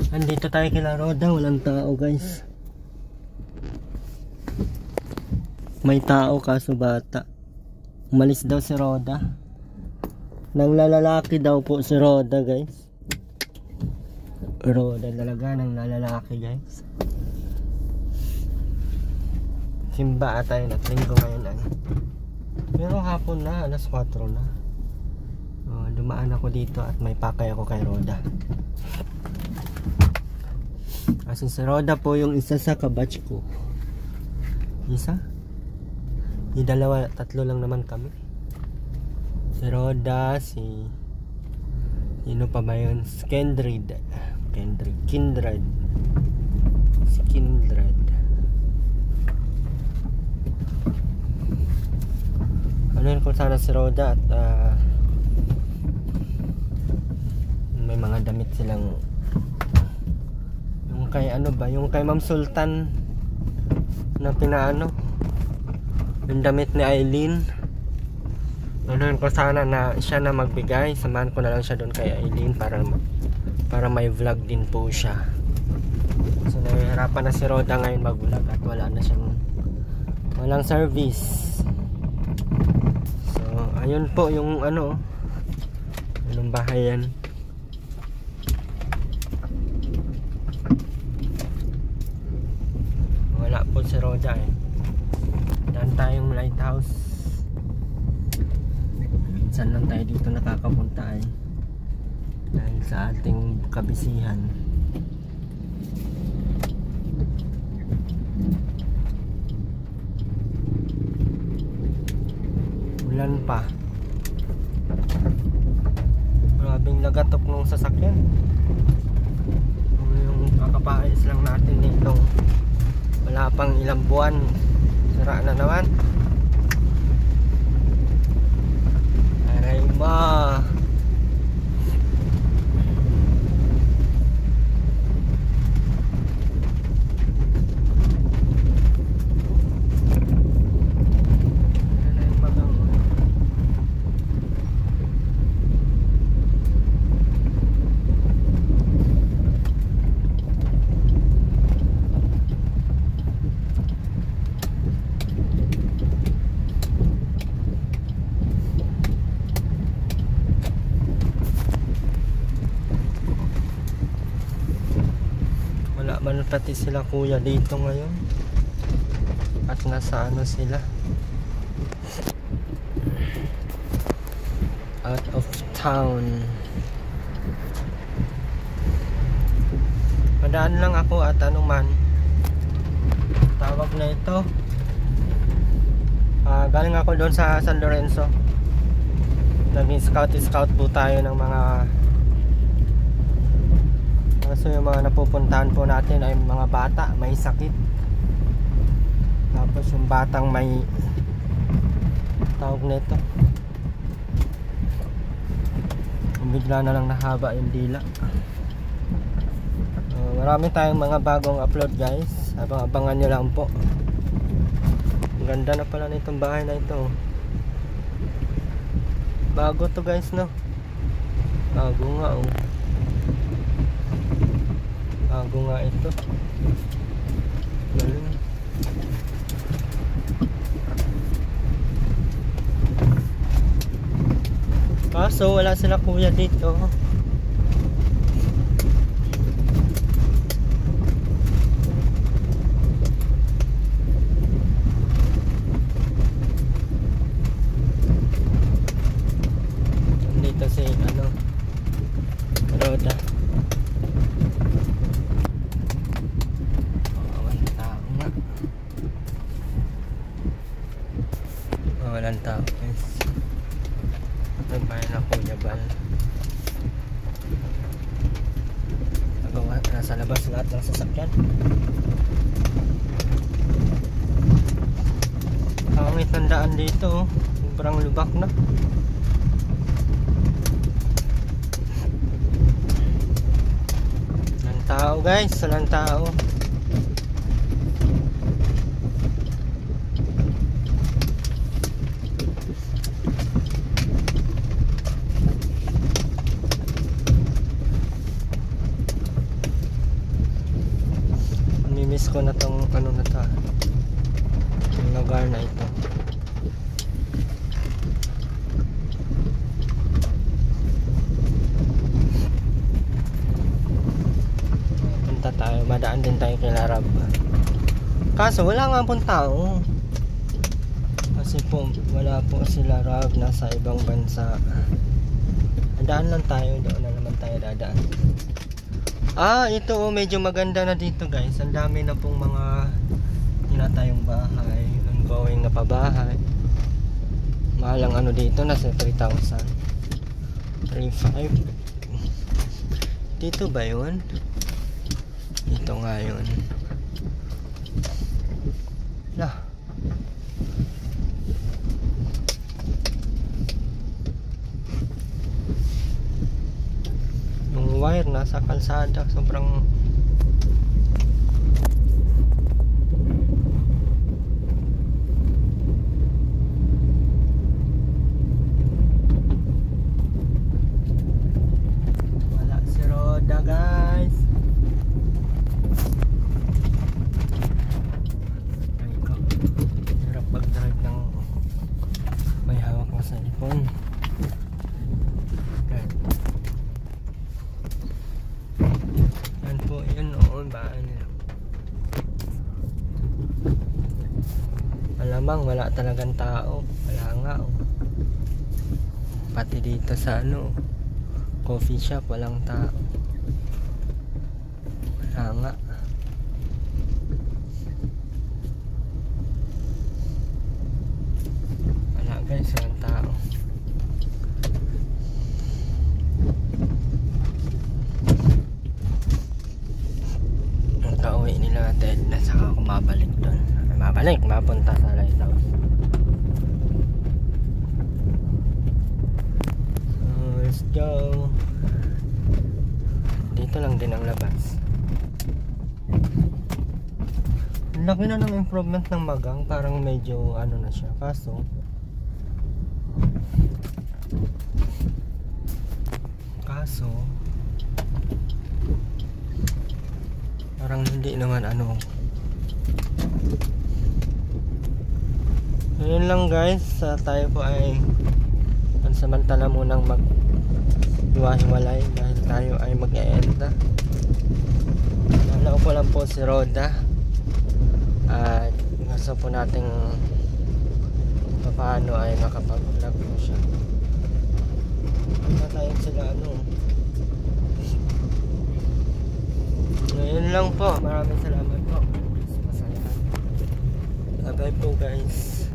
Andito tayo kila Roda, walang tao guys. May tao kaso bata. Umalis daw si Roda. Nang lalaki daw po si Roda guys. Roda talaga nang lalaki guys. Simba tayo na linggo ngayon ay. Pero hapon na, alas 4 na. Dumaan ako dito at may pakay ako kay Roda. Kasi si Roda po yung isa sa kabatch ko. Isa? Yung dalawa, tatlo lang naman kami. Si Roda, si... Sino pa ba yun? Kindred. Si Kindred. Ano yun kung sana si Roda at may mga damit silang yung kay ano ba, yung kay Ma'am Sultan na pinaano yung damit ni Aileen. Ano yun ko sana na siya na magbigay, samahan ko na lang siya doon kay Aileen para may vlog din po siya. So nahihirapan na si Roda ngayon mag vlog at walang service. So ayun po yung ano, anong bahay yan. Wala po si Roda eh. Dan tayong lighthouse. Minsan lang tayo dito nakakapunta eh. Dahil sa ating kabisihan. Ulan pa. Grabing lagatok ng sasakyan. Yung kakapais lang natin nitong wala pang ilang buwan, sira na naman. Aray ma. Man pati sila kuya dito ngayon at nasa ano sila, out of town. Madaan lang ako at ano man tawag na ito, galing ako doon sa San Lorenzo. Naging scout po tayo ng mga. So yung mga napupuntahan po natin ay mga bata may sakit. Tapos yung batang may tawag nito, bigla na lang nahaba yung dila. Marami tayong mga bagong upload guys. Abangan nyo lang po. Ang ganda na pala nitong bahay na ito. Bago to guys no. Bago nga oh. Bago nga ito. Galing. Kaso wala sila kuya dito. Dito si ano, Roda. Walang tao guys. Nagbayan ako Jabal. Nasa labas lahat ng sasakyan. Pangit ng daan dito. Sobrang lubak na. Walang tao guys. Walang tao. Na-miss ko na tong ano na to, yung lugar na ito. Punta tayo, madaan din tayo kay Larab. Kaso wala nga pong tao. Kasi po wala po si Larab, nasa ibang bansa. Daan lang tayo, doon na naman tayo dadaan. Ito medyo maganda na dito guys. Ang dami na pong mga tayong bahay, ongoing na pabahay. Mahalang ano dito, nasa 3,000, 3,500. Dito ba yun? Dito nga yun. Lah, yung wire nasa kalsada, sobrang wala si Roda guys. Ay ko, hirap mag-drive ng may hawak na cellphone. Yun noon ba nila. Malamang wala talagang tao. Wala nga pati dito sa ano, coffee shop walang tao. Wala nga. Wala guys, walang tao. Kauwi nila natin na saka ako mabalik doon. Mapunta sa lighthouse. So let's go. Dito lang din ang labas. Ang laki na ng improvement ng Magang. Parang medyo ano na siya. Kaso parang hindi naman ano. Ayun lang guys, tayo po ay pansamantala munang mag-hiwa-hiwalay dahil tayo ay mag-e-end. Naupo lang po si Roda at gusto po nating paano ay makapag-vlog po siya. Hindi tayo sila ano. Ngayon lang po. Maraming salamat po. Bye bye po guys.